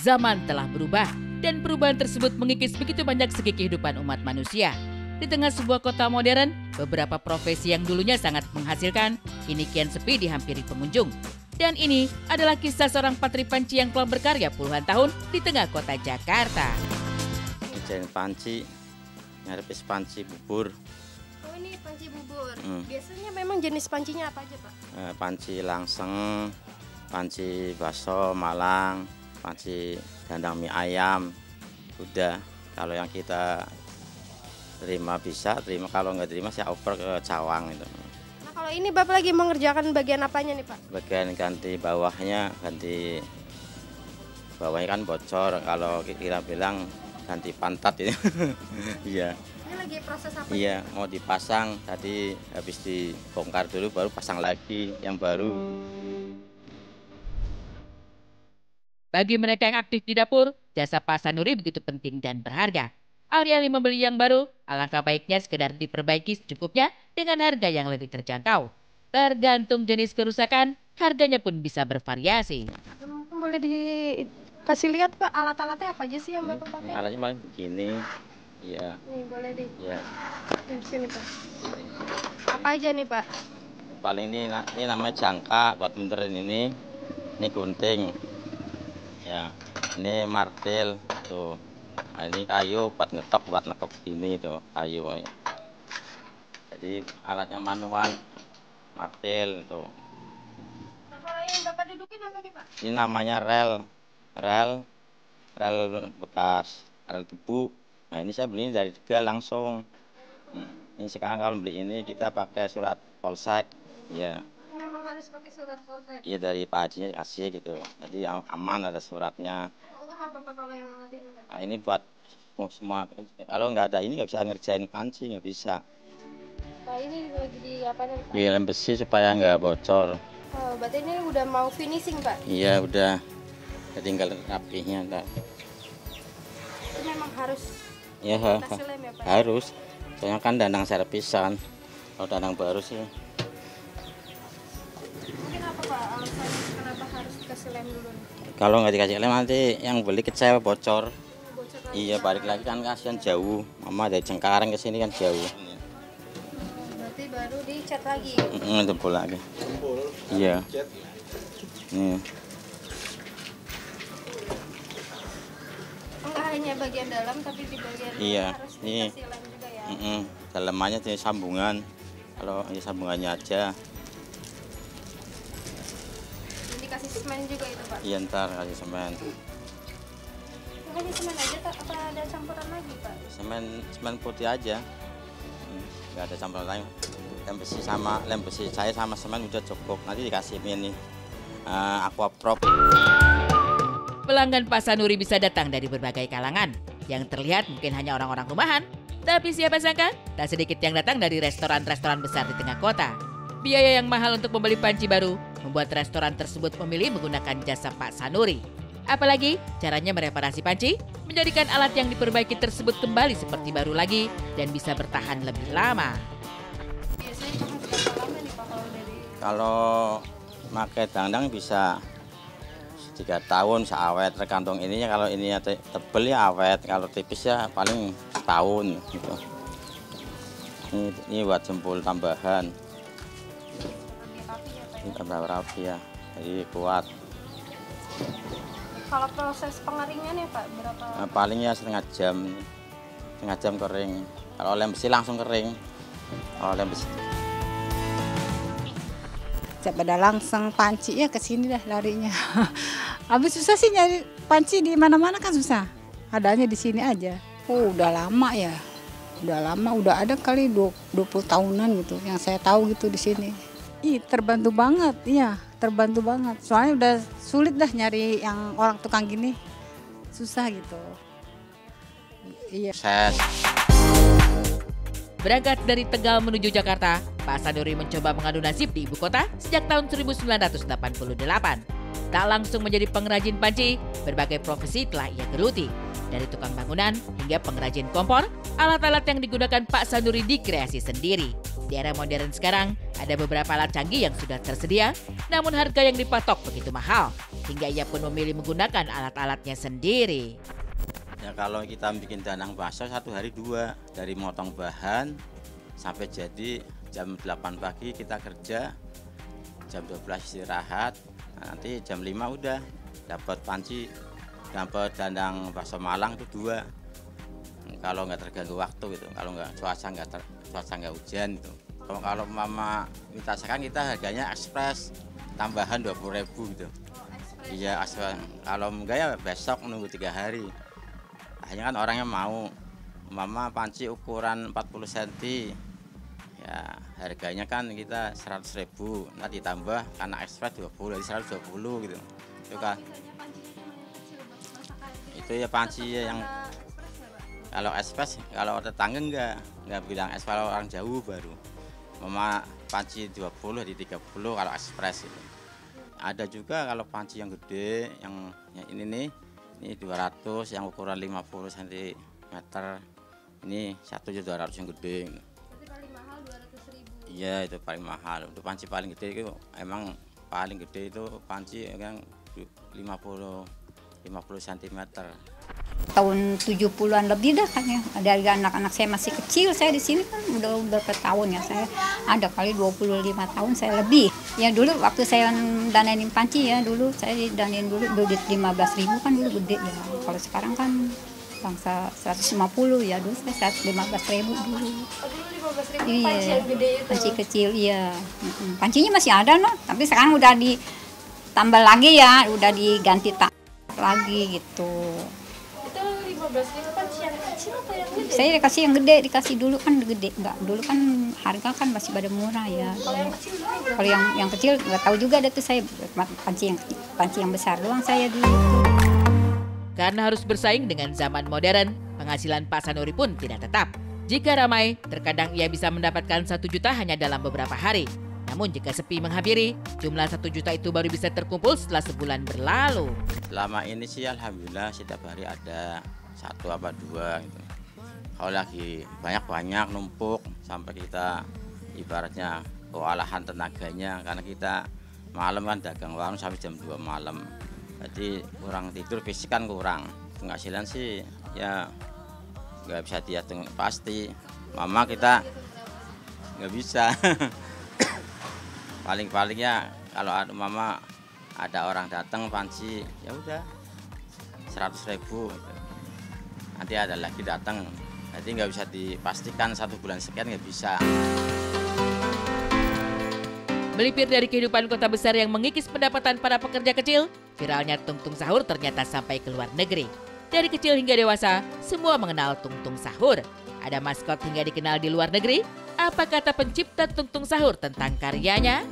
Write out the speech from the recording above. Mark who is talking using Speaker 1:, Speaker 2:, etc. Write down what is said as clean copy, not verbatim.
Speaker 1: Zaman telah berubah dan perubahan tersebut mengikis begitu banyak segi kehidupan umat manusia. Di tengah sebuah kota modern, beberapa profesi yang dulunya sangat menghasilkan, kini kian sepi dihampiri pengunjung. Dan ini adalah kisah seorang patri panci yang telah berkarya puluhan tahun di tengah kota Jakarta.
Speaker 2: Ngerjain panci, ngarepis panci bubur.
Speaker 3: Oh ini panci bubur. Biasanya memang jenis pancinya apa aja Pak?
Speaker 2: Panci langseng, panci bakso Malang, panci dandang mie ayam. Udah, kalau yang kita terima bisa, terima kalau nggak terima saya oper ke cawang itu.
Speaker 3: Nah kalau ini Bapak lagi mengerjakan bagian apanya nih Pak?
Speaker 2: Bagian ganti bawahnya kan bocor, kalau kita bilang ganti pantat itu. Iya.
Speaker 3: Ini lagi proses apa?
Speaker 2: Iya, mau dipasang, tadi habis dibongkar dulu baru pasang lagi yang baru.
Speaker 1: Bagi mereka yang aktif di dapur, jasa Pak Sanuri begitu penting dan berharga. Alih-alih membeli yang baru, alangkah baiknya sekedar diperbaiki secukupnya dengan harga yang lebih terjangkau. Tergantung jenis kerusakan, harganya pun bisa bervariasi.
Speaker 3: Mungkin boleh dikasih lihat Pak alat-alatnya apa aja sih yang Bapak pakai?
Speaker 2: Alatnya paling begini. Iya.
Speaker 3: Nih boleh di.
Speaker 2: Iya.
Speaker 3: Di sini Pak. Apa aja nih Pak?
Speaker 2: Paling ini namanya jangka buat benerin ini. Ini gunting. Ya, ini martil tuh. Nah, ini kayu buat ngetok, buat nekok ini tuh kayu. Jadi alatnya manual, martil tuh.
Speaker 3: Nah kalau yang Bapak dudukin apa nih Pak?
Speaker 2: Ini namanya rel bekas, rel debu. Nah ini saya beli dari Tegal langsung. Ini sekarang kalau beli ini kita pakai surat polsek, ya.
Speaker 3: Memang harus pakai surat polsek.
Speaker 2: Iya dari Pak Hajinya kasih gitu. Jadi aman ada suratnya.
Speaker 3: Apa Pak kalau yang nanti?
Speaker 2: Nah ini buat semua. Kalau nggak ada ini nggak bisa ngerjain panci, nggak bisa.
Speaker 3: Pak ini lagi di apa nih Pak?
Speaker 2: Lem besi supaya nggak bocor.
Speaker 3: Oh, berarti ini udah mau finishing Pak?
Speaker 2: Iya udah. Tinggal rapihnya ntar.
Speaker 3: Itu memang harus
Speaker 2: Ya
Speaker 3: kasih lem ya Pak?
Speaker 2: harus. Soalnya kan dandang servisan. Kalau dandang baru sih.
Speaker 3: Mungkin apa Pak alasannya kenapa harus dikasih lem dulu nih?
Speaker 2: Kalau nggak dikasih lem nanti yang beli kecewa bocor.
Speaker 3: Bocor lagi.
Speaker 2: Iya balik lagi kan kasihan jauh. Mama dari Cengkareng ke sini kan jauh.
Speaker 3: Berarti baru dicat lagi.
Speaker 2: Jempol lagi. Iya.
Speaker 3: Enggak hanya bagian dalam tapi di bagian
Speaker 2: Iya.
Speaker 3: luar harus
Speaker 2: Ini.
Speaker 3: dikasih lem juga ya.
Speaker 2: Dalamannya jadi sambungan. Kalau ini sambungannya aja.
Speaker 3: Ini dikasih semen juga itu Pak.
Speaker 2: Iya ntar kasih semen.
Speaker 3: Hanya semen aja tak apa ada campuran lagi Pak?
Speaker 2: Semen putih aja. Nggak ada campuran lain. Lem besi saya sama semen udah cukup. Nanti dikasih ini Aquaprop.
Speaker 1: Pelanggan Pak Sanuri bisa datang dari berbagai kalangan. Yang terlihat mungkin hanya orang-orang rumahan. Tapi siapa sangka, tak sedikit yang datang dari restoran-restoran besar di tengah kota. Biaya yang mahal untuk membeli panci baru membuat restoran tersebut memilih menggunakan jasa Pak Sanuri. Apalagi caranya mereparasi panci, menjadikan alat yang diperbaiki tersebut kembali seperti baru lagi dan bisa bertahan lebih lama.
Speaker 3: Biasanya tahan berapa lama nih Pak kalau dari?
Speaker 2: Kalau pakai dandang bisa 3 tahun seawet, tergantung ininya. Kalau ininya tebel ya awet, kalau tipis ya paling setahun gitu. Ini buat jempol tambahan.
Speaker 3: Lebih rapi ya Pak?
Speaker 2: Ini tambah rapi ya, jadi kuat.
Speaker 3: Kalau proses pengeringannya Pak berapa?
Speaker 2: Nah, paling ya setengah jam kering. Kalau lem besi langsung kering. Kalau lem besi.
Speaker 4: Pada langsung panci ya ke sini dah larinya. Habis susah sih nyari panci di mana-mana kan susah. Adanya di sini aja. Oh, udah lama ya. Udah lama, udah ada kali 20 tahunan gitu yang saya tahu gitu di sini. Ih, terbantu banget, iya, terbantu banget. Soalnya udah sulit dah nyari yang orang tukang gini. Susah gitu. Iya.
Speaker 1: Berangkat dari Tegal menuju Jakarta, Pak Sanuri mencoba mengadu nasib di ibu kota sejak tahun 1988. Tak langsung menjadi pengrajin panci, berbagai profesi telah ia geluti. Dari tukang bangunan hingga pengrajin kompor, alat-alat yang digunakan Pak Sanuri dikreasi sendiri. Di era modern sekarang, ada beberapa alat canggih yang sudah tersedia, namun harga yang dipatok begitu mahal. hingga ia pun memilih menggunakan alat-alatnya sendiri.
Speaker 2: Ya kalau kita bikin danang bakso 1 hari 2, dari motong bahan sampai jadi jam 8 pagi kita kerja, jam 12 istirahat, nanti jam 5 udah dapat panci, dapat danang bakso Malang itu 2. Kalau nggak terganggu waktu gitu, kalau nggak cuaca nggak hujan gitu. Kalau mama minta sekarang kita harganya ekspres, tambahan 20.000 gitu. Iya ekspres. Kalau enggak ya besok nunggu 3 hari. Hanya kan orangnya mau, mama panci ukuran 40 cm. Ya harganya kan kita 100.000, nanti ditambah karena ekspres 20, jadi 120 gitu. Itu kan. Itu ya panci yang kalau ekspres, kalau tetangga enggak bilang ekspres, kalau orang jauh baru. Mama panci 20 di 30 kalau ekspres itu. Ada juga kalau panci yang gede, yang ini nih, ini 200 yang ukuran 50 cm. Ini 1.200 yang gede.
Speaker 3: Berarti paling mahal 200.000.
Speaker 2: Iya itu paling mahal. Untuk panci paling gede itu emang paling gede itu panci yang 50 cm.
Speaker 5: Tahun 70-an lebih dah kan ya. Dari anak-anak saya masih kecil, saya di sini kan udah berapa tahun ya. Saya ada kali 25 tahun saya lebih. Ya dulu waktu saya danain panci ya, dulu saya danain dulu duit 15.000 kan dulu gede ya. Kalau sekarang kan bangsa 150 ya, dulu saya 115.000 dulu.
Speaker 3: Oh, dulu 15.000
Speaker 5: Iya,
Speaker 3: panci yang gede itu.
Speaker 5: panci kecil iya. Pancinya masih ada noh, tapi sekarang udah ditambah lagi ya, udah diganti tak lagi gitu.
Speaker 3: Itu 15.000 panci yang kecil atau yang gede?
Speaker 5: Saya dikasih yang gede, dikasih dulu kan gede enggak. Dulu kan harga kan masih pada murah ya.
Speaker 3: Kalau yang kecil dulu berapa?
Speaker 5: Kalau yang kecil nggak tahu juga ada tuh, saya panci yang besar doang saya dulu.
Speaker 1: Karena harus bersaing dengan zaman modern, penghasilan Pak Sanuri pun tidak tetap. Jika ramai, terkadang ia bisa mendapatkan 1 juta hanya dalam beberapa hari. Namun jika sepi menghampiri, jumlah 1 juta itu baru bisa terkumpul setelah sebulan berlalu.
Speaker 2: Selama ini sih alhamdulillah setiap hari ada 1 apa 2 gitu. Kalau lagi banyak numpuk sampai kita ibaratnya kewalahan tenaganya, karena kita malam kan dagang warung sampai jam 2 malam. Jadi kurang tidur, fisik kan kurang. Penghasilan sih ya nggak bisa dihitung pasti. Mama kita nggak bisa. Paling-palingnya kalau ada mama ada orang datang panci ya udah 100.000 gitu. Nanti ada lagi datang, jadi nggak bisa dipastikan 1 bulan sekian, nggak bisa.
Speaker 1: Melipir dari kehidupan kota besar yang mengikis pendapatan para pekerja kecil, viralnya Tungtung Sahur ternyata sampai ke luar negeri. Dari kecil hingga dewasa, semua mengenal Tungtung Sahur. Ada maskot hingga dikenal di luar negeri. Apa kata pencipta Tungtung Sahur tentang karyanya?